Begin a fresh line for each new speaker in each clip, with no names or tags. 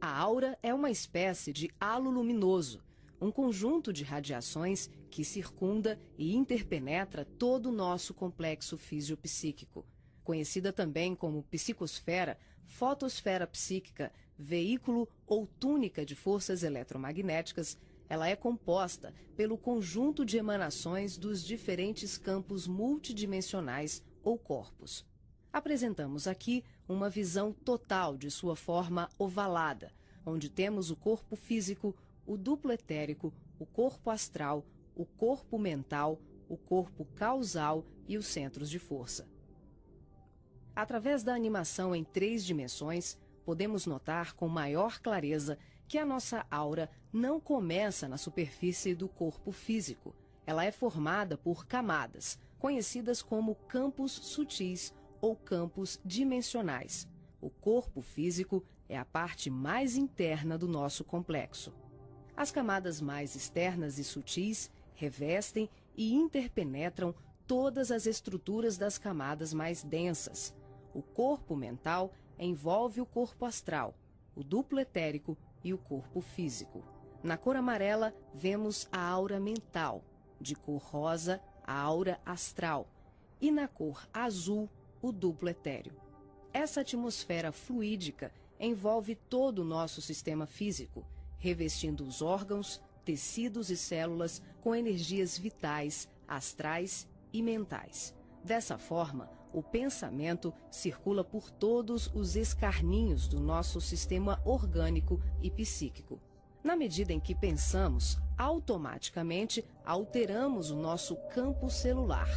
A aura é uma espécie de halo luminoso, um conjunto de radiações que circunda e interpenetra todo o nosso complexo fisiopsíquico. Conhecida também como psicosfera, fotosfera psíquica, veículo ou túnica de forças eletromagnéticas, ela é composta pelo conjunto de emanações dos diferentes campos multidimensionais ou corpos. Apresentamos aqui uma visão total de sua forma ovalada, onde temos o corpo físico, o duplo etérico, o corpo astral, o corpo mental, o corpo causal e os centros de força. Através da animação em 3 dimensões, podemos notar com maior clareza que a nossa aura não começa na superfície do corpo físico. Ela é formada por camadas, conhecidas como campos sutis ou campos dimensionais. O corpo físico é a parte mais interna do nosso complexo. As camadas mais externas e sutis revestem e interpenetram todas as estruturas das camadas mais densas. O corpo mental envolve o corpo astral, o duplo etérico e o corpo físico. Na cor amarela, vemos a aura mental, de cor rosa, a aura astral, e na cor azul, o duplo etéreo. Essa atmosfera fluídica envolve todo o nosso sistema físico, revestindo os órgãos, tecidos e células com energias vitais, astrais e mentais. Dessa forma, o pensamento circula por todos os escarninhos do nosso sistema orgânico e psíquico. Na medida em que pensamos, automaticamente alteramos o nosso campo celular.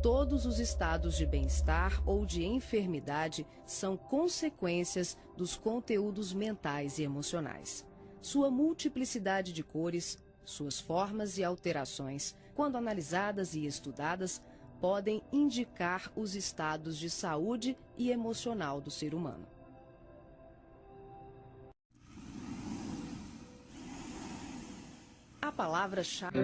Todos os estados de bem-estar ou de enfermidade são consequências dos conteúdos mentais e emocionais. Sua multiplicidade de cores, suas formas e alterações, quando analisadas e estudadas, podem indicar os estados de saúde e emocional do ser humano. A palavra-chave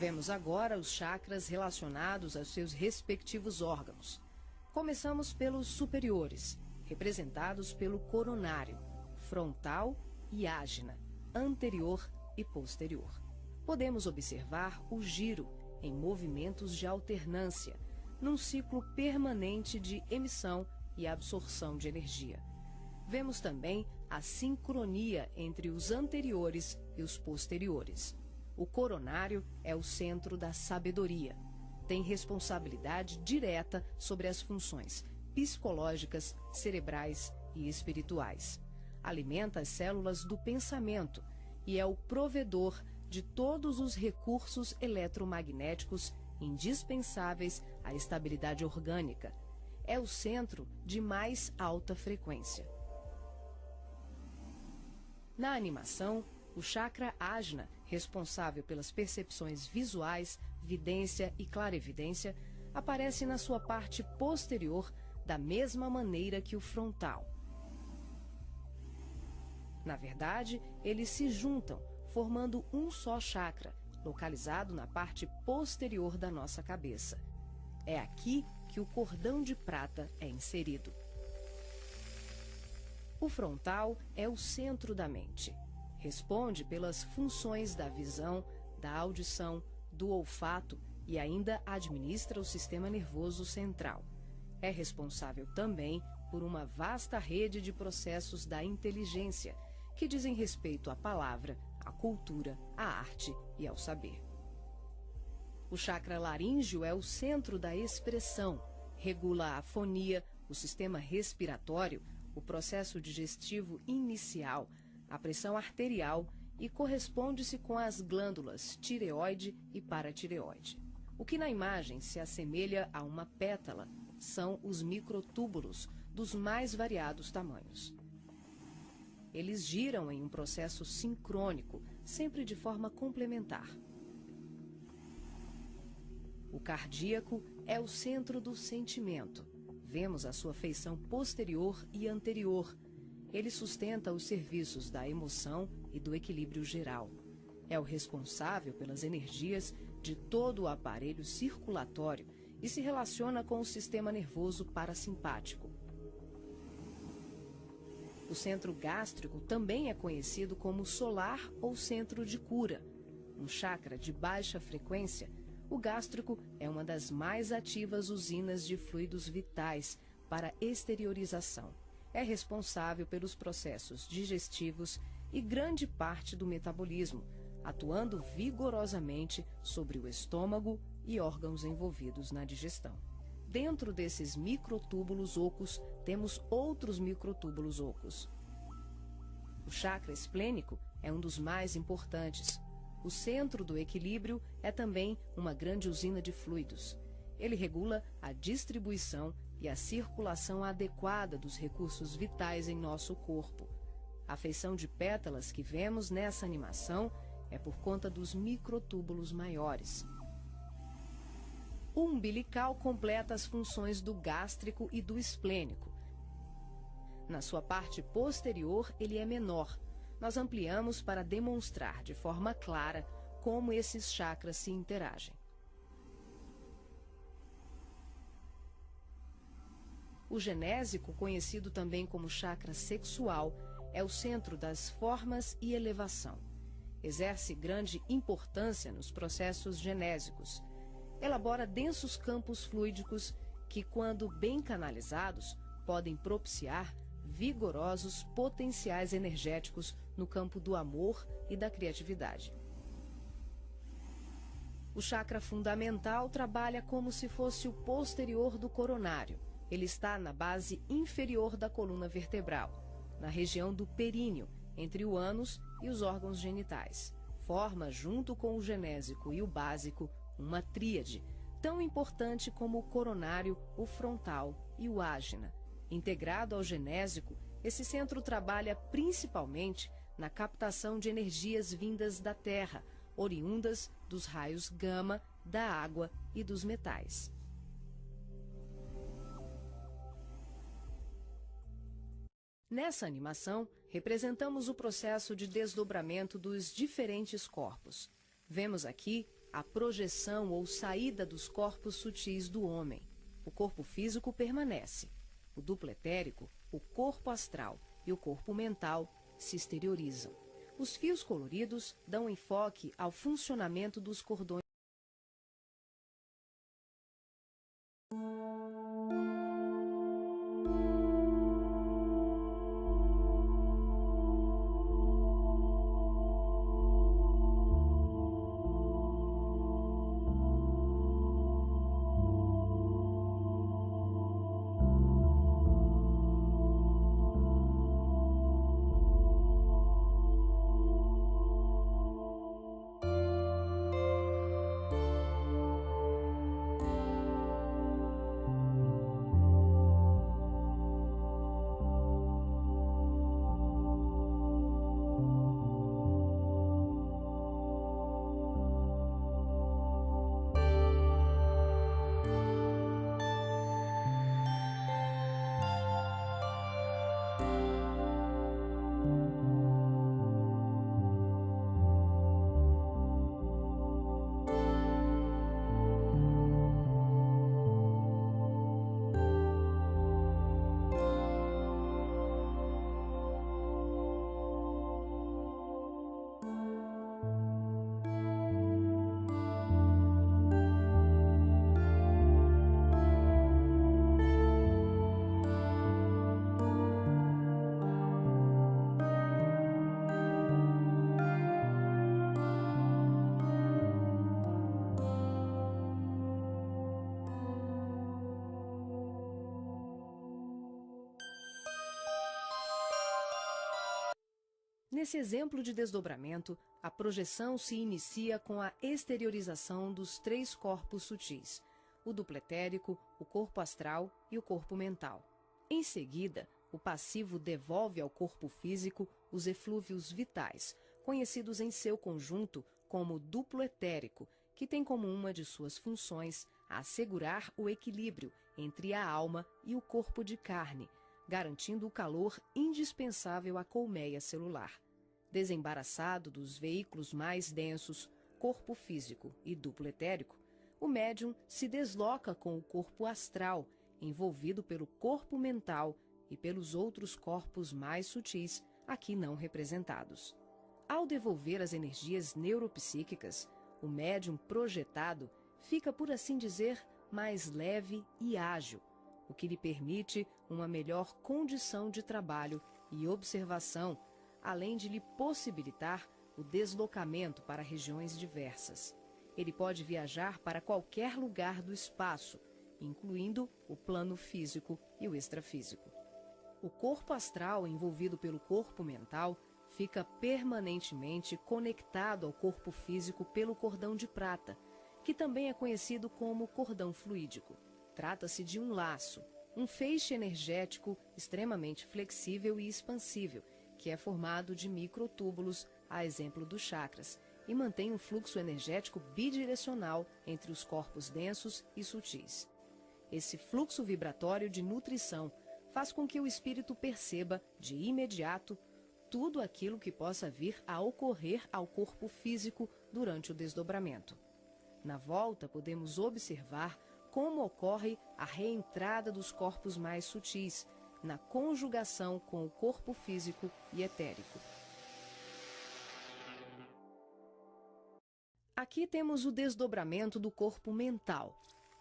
Vemos agora os chakras relacionados aos seus respectivos órgãos. Começamos pelos superiores, representados pelo coronário, frontal e ágina, anterior e posterior. Podemos observar o giro em movimentos de alternância, num ciclo permanente de emissão e absorção de energia. Vemos também a sincronia entre os anteriores e os posteriores. O coronário é o centro da sabedoria. Tem responsabilidade direta sobre as funções psicológicas, cerebrais e espirituais. Alimenta as células do pensamento e é o provedor de todos os recursos eletromagnéticos indispensáveis à estabilidade orgânica. É o centro de mais alta frequência. Na animação, o chakra ágina, responsável pelas percepções visuais, vidência e clarevidência, aparece na sua parte posterior da mesma maneira que o frontal. Na verdade, eles se juntam, formando um só chakra, localizado na parte posterior da nossa cabeça. É aqui que o cordão de prata é inserido. O frontal é o centro da mente. Responde pelas funções da visão, da audição, do olfato e ainda administra o sistema nervoso central. É responsável também por uma vasta rede de processos da inteligência, que dizem respeito à palavra, à cultura, à arte e ao saber. O chakra laríngeo é o centro da expressão, regula a fonia, o sistema respiratório, o processo digestivo inicial, a pressão arterial e corresponde-se com as glândulas tireoide e paratireoide. O que na imagem se assemelha a uma pétala são os microtúbulos dos mais variados tamanhos. Eles giram em um processo sincrônico, sempre de forma complementar. O cardíaco é o centro do sentimento. Vemos a sua feição posterior e anterior. Ele sustenta os serviços da emoção e do equilíbrio geral. É o responsável pelas energias de todo o aparelho circulatório e se relaciona com o sistema nervoso parasimpático. O centro gástrico também é conhecido como solar ou centro de cura. Um chakra de baixa frequência, o gástrico é uma das mais ativas usinas de fluidos vitais para exteriorização. É responsável pelos processos digestivos e grande parte do metabolismo, atuando vigorosamente sobre o estômago e órgãos envolvidos na digestão. Dentro desses microtúbulos ocos, temos outros microtúbulos ocos. O chakra esplênico é um dos mais importantes. O centro do equilíbrio é também uma grande usina de fluidos. Ele regula a distribuição e a circulação adequada dos recursos vitais em nosso corpo. A feição de pétalas que vemos nessa animação é por conta dos microtúbulos maiores. O umbilical completa as funções do gástrico e do esplênico. Na sua parte posterior, ele é menor. Nós ampliamos para demonstrar de forma clara como esses chakras se interagem. O genésico, conhecido também como chakra sexual, é o centro das formas e elevação. Exerce grande importância nos processos genésicos. Elabora densos campos fluídicos que, quando bem canalizados, podem propiciar vigorosos potenciais energéticos no campo do amor e da criatividade. O chakra fundamental trabalha como se fosse o posterior do coronário. Ele está na base inferior da coluna vertebral, na região do períneo, entre o ânus e os órgãos genitais. Forma, junto com o genésico e o básico, uma tríade, tão importante como o coronário, o frontal e o ágina. Integrado ao genésico, esse centro trabalha principalmente na captação de energias vindas da Terra, oriundas dos raios gama, da água e dos metais. Nessa animação, representamos o processo de desdobramento dos diferentes corpos. Vemos aqui a projeção ou saída dos corpos sutis do homem. O corpo físico permanece. O duplo etérico, o corpo astral e o corpo mental se exteriorizam. Os fios coloridos dão enfoque ao funcionamento dos cordões. Nesse exemplo de desdobramento, a projeção se inicia com a exteriorização dos 3 corpos sutis, o duplo etérico, o corpo astral e o corpo mental. Em seguida, o passivo devolve ao corpo físico os eflúvios vitais, conhecidos em seu conjunto como duplo etérico, que tem como uma de suas funções assegurar o equilíbrio entre a alma e o corpo de carne, garantindo o calor indispensável à colmeia celular. Desembaraçado dos veículos mais densos, corpo físico e duplo etérico, o médium se desloca com o corpo astral, envolvido pelo corpo mental e pelos outros corpos mais sutis, aqui não representados. Ao devolver as energias neuropsíquicas, o médium projetado fica, por assim dizer, mais leve e ágil, o que lhe permite uma melhor condição de trabalho e observação, além de lhe possibilitar o deslocamento para regiões diversas. Ele pode viajar para qualquer lugar do espaço, incluindo o plano físico e o extrafísico. O corpo astral, envolvido pelo corpo mental, fica permanentemente conectado ao corpo físico pelo cordão de prata, que também é conhecido como cordão fluídico. Trata-se de um laço, um feixe energético extremamente flexível e expansível, que é formado de microtúbulos, a exemplo dos chakras, e mantém um fluxo energético bidirecional entre os corpos densos e sutis. Esse fluxo vibratório de nutrição faz com que o espírito perceba, de imediato, tudo aquilo que possa vir a ocorrer ao corpo físico durante o desdobramento. Na volta, podemos observar como ocorre a reentrada dos corpos mais sutis, na conjugação com o corpo físico e etérico. Aqui temos o desdobramento do corpo mental.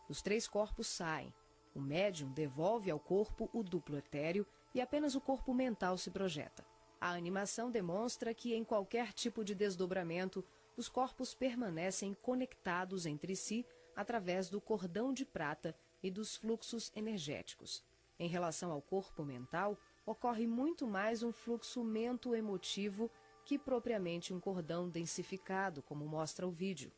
Os 3 corpos saem. O médium devolve ao corpo o duplo etéreo e apenas o corpo mental se projeta. A animação demonstra que, em qualquer tipo de desdobramento, os corpos permanecem conectados entre si através do cordão de prata e dos fluxos energéticos. Em relação ao corpo mental, ocorre muito mais um fluxo mento-emotivo que propriamente um cordão densificado, como mostra o vídeo.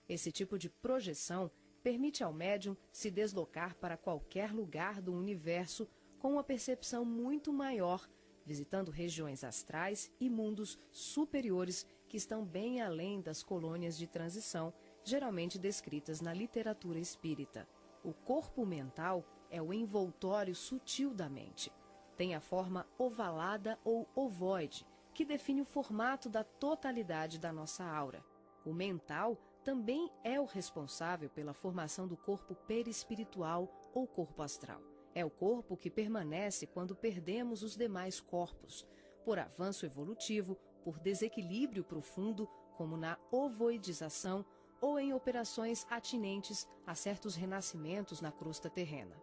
Esse tipo de projeção permite ao médium se deslocar para qualquer lugar do universo com uma percepção muito maior, visitando regiões astrais e mundos superiores que estão bem além das colônias de transição, geralmente descritas na literatura espírita. O corpo mental é o envoltório sutil da mente. Tem a forma ovalada ou ovoide, que define o formato da totalidade da nossa aura. O mental também é o responsável pela formação do corpo perispiritual ou corpo astral. É o corpo que permanece quando perdemos os demais corpos, por avanço evolutivo, por desequilíbrio profundo, como na ovoidização ou em operações atinentes a certos renascimentos na crosta terrena.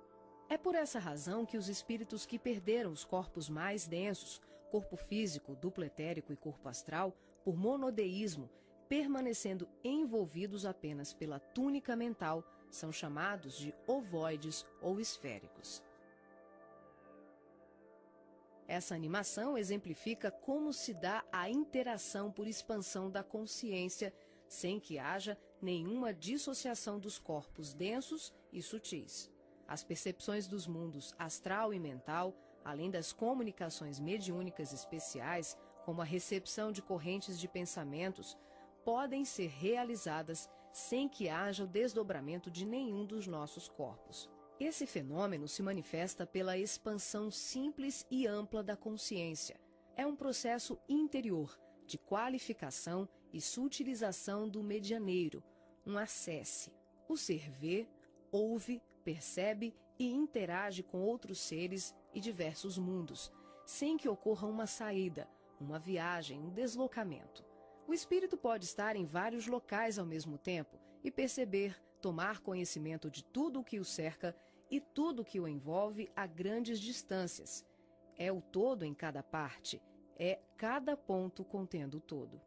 É por essa razão que os espíritos que perderam os corpos mais densos, corpo físico, duplo etérico e corpo astral, por monodeísmo, permanecendo envolvidos apenas pela túnica mental, são chamados de ovoides ou esféricos. Essa animação exemplifica como se dá a interação por expansão da consciência, sem que haja nenhuma dissociação dos corpos densos e sutis. As percepções dos mundos astral e mental, além das comunicações mediúnicas especiais, como a recepção de correntes de pensamentos, podem ser realizadas sem que haja o desdobramento de nenhum dos nossos corpos. Esse fenômeno se manifesta pela expansão simples e ampla da consciência. É um processo interior de qualificação e sutilização do medianeiro, um acesse. O ser vê, ouve, percebe e interage com outros seres e diversos mundos, sem que ocorra uma saída, uma viagem, um deslocamento. O espírito pode estar em vários locais ao mesmo tempo e perceber, tomar conhecimento de tudo o que o cerca e tudo o que o envolve a grandes distâncias. É o todo em cada parte, é cada ponto contendo o todo.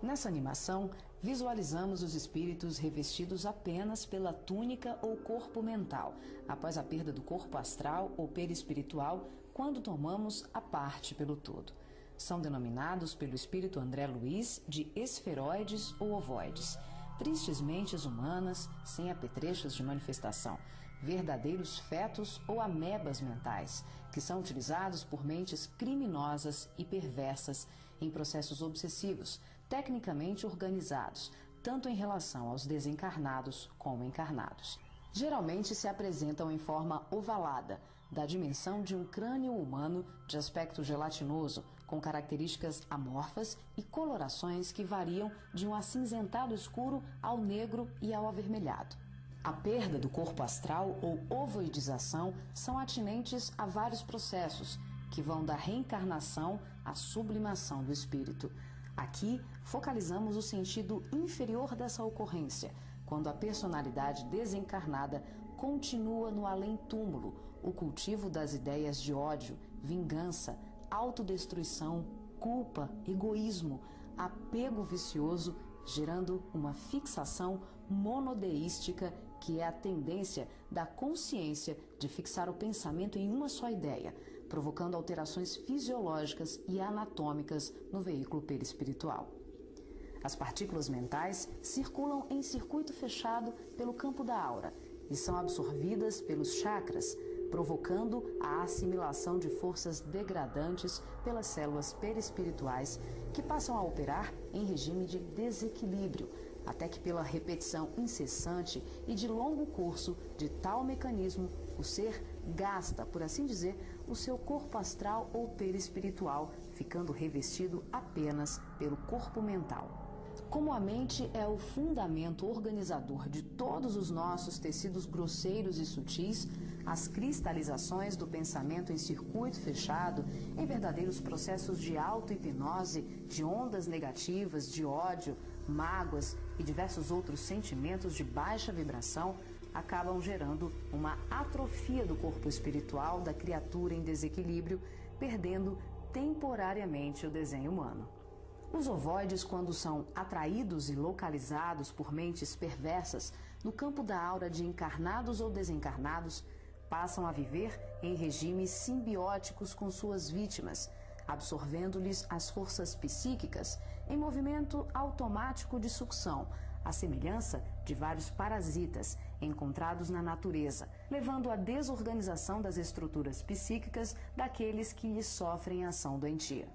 Nessa animação, visualizamos os espíritos revestidos apenas pela túnica ou corpo mental, após a perda do corpo astral ou perispiritual, quando tomamos a parte pelo todo. São denominados pelo espírito André Luiz de esferoides ou ovoides, tristes mentes humanas sem apetrechos de manifestação, verdadeiros fetos ou amebas mentais, que são utilizados por mentes criminosas e perversas em processos obsessivos, tecnicamente organizados, tanto em relação aos desencarnados como encarnados. Geralmente se apresentam em forma ovalada, da dimensão de um crânio humano de aspecto gelatinoso, com características amorfas e colorações que variam de um acinzentado escuro ao negro e ao avermelhado. A perda do corpo astral ou ovoidização são atinentes a vários processos, que vão da reencarnação à sublimação do espírito. Aqui, focalizamos o sentido inferior dessa ocorrência, quando a personalidade desencarnada continua no além-túmulo, o cultivo das ideias de ódio, vingança, autodestruição, culpa, egoísmo, apego vicioso, gerando uma fixação monodeística, que é a tendência da consciência de fixar o pensamento em uma só ideia, provocando alterações fisiológicas e anatômicas no veículo perispiritual. As partículas mentais circulam em circuito fechado pelo campo da aura e são absorvidas pelos chakras, provocando a assimilação de forças degradantes pelas células perispirituais, que passam a operar em regime de desequilíbrio, até que pela repetição incessante e de longo curso de tal mecanismo, o ser gasta, por assim dizer, o seu corpo astral ou perispiritual, ficando revestido apenas pelo corpo mental. Como a mente é o fundamento organizador de todos os nossos tecidos grosseiros e sutis, as cristalizações do pensamento em circuito fechado, em verdadeiros processos de auto-hipnose, de ondas negativas, de ódio, mágoas e diversos outros sentimentos de baixa vibração, acabam gerando uma atrofia do corpo espiritual da criatura em desequilíbrio, perdendo temporariamente o desenho humano. Os ovoides, quando são atraídos e localizados por mentes perversas no campo da aura de encarnados ou desencarnados, passam a viver em regimes simbióticos com suas vítimas, absorvendo-lhes as forças psíquicas em movimento automático de sucção, à semelhança de vários parasitas encontrados na natureza, levando à desorganização das estruturas psíquicas daqueles que lhes sofrem ação doentia.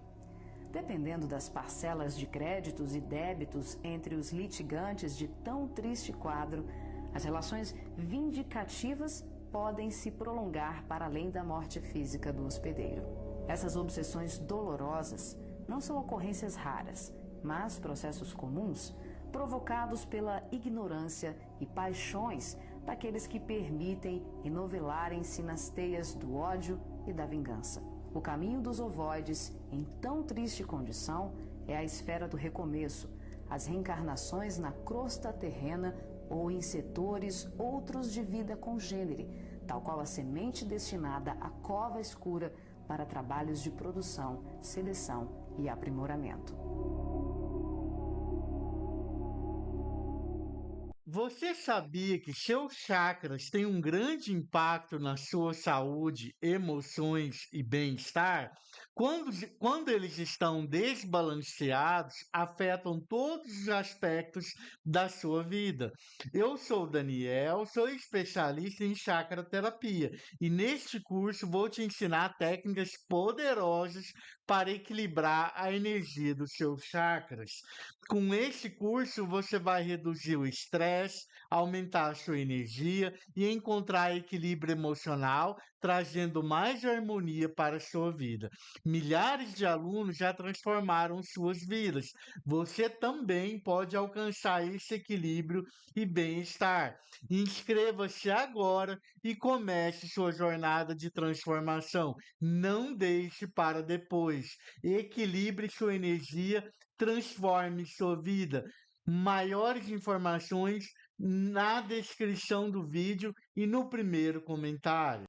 Dependendo das parcelas de créditos e débitos entre os litigantes de tão triste quadro, as relações vindicativas podem se prolongar para além da morte física do hospedeiro. Essas obsessões dolorosas não são ocorrências raras, mas processos comuns provocados pela ignorância e paixões daqueles que permitem enovelarem-se nas teias do ódio e da vingança. O caminho dos ovoides, em tão triste condição, é a esfera do recomeço, as reencarnações na crosta terrena ou em setores outros de vida congênere, tal qual a semente destinada à cova escura para trabalhos de produção, seleção e aprimoramento.
Você sabia que seus chakras têm um grande impacto na sua saúde, emoções e bem-estar? Quando eles estão desbalanceados, afetam todos os aspectos da sua vida. Eu sou o Daniel, sou especialista em chakra terapia e neste curso vou te ensinar técnicas poderosas para equilibrar a energia dos seus chakras. Com este curso, você vai reduzir o estresse, aumentar a sua energia e encontrar equilíbrio emocional, trazendo mais harmonia para a sua vida. Milhares de alunos já transformaram suas vidas. Você também pode alcançar esse equilíbrio e bem-estar. Inscreva-se agora e comece sua jornada de transformação. Não deixe para depois. Equilibre sua energia, transforme sua vida. Maiores informações na descrição do vídeo e no primeiro comentário.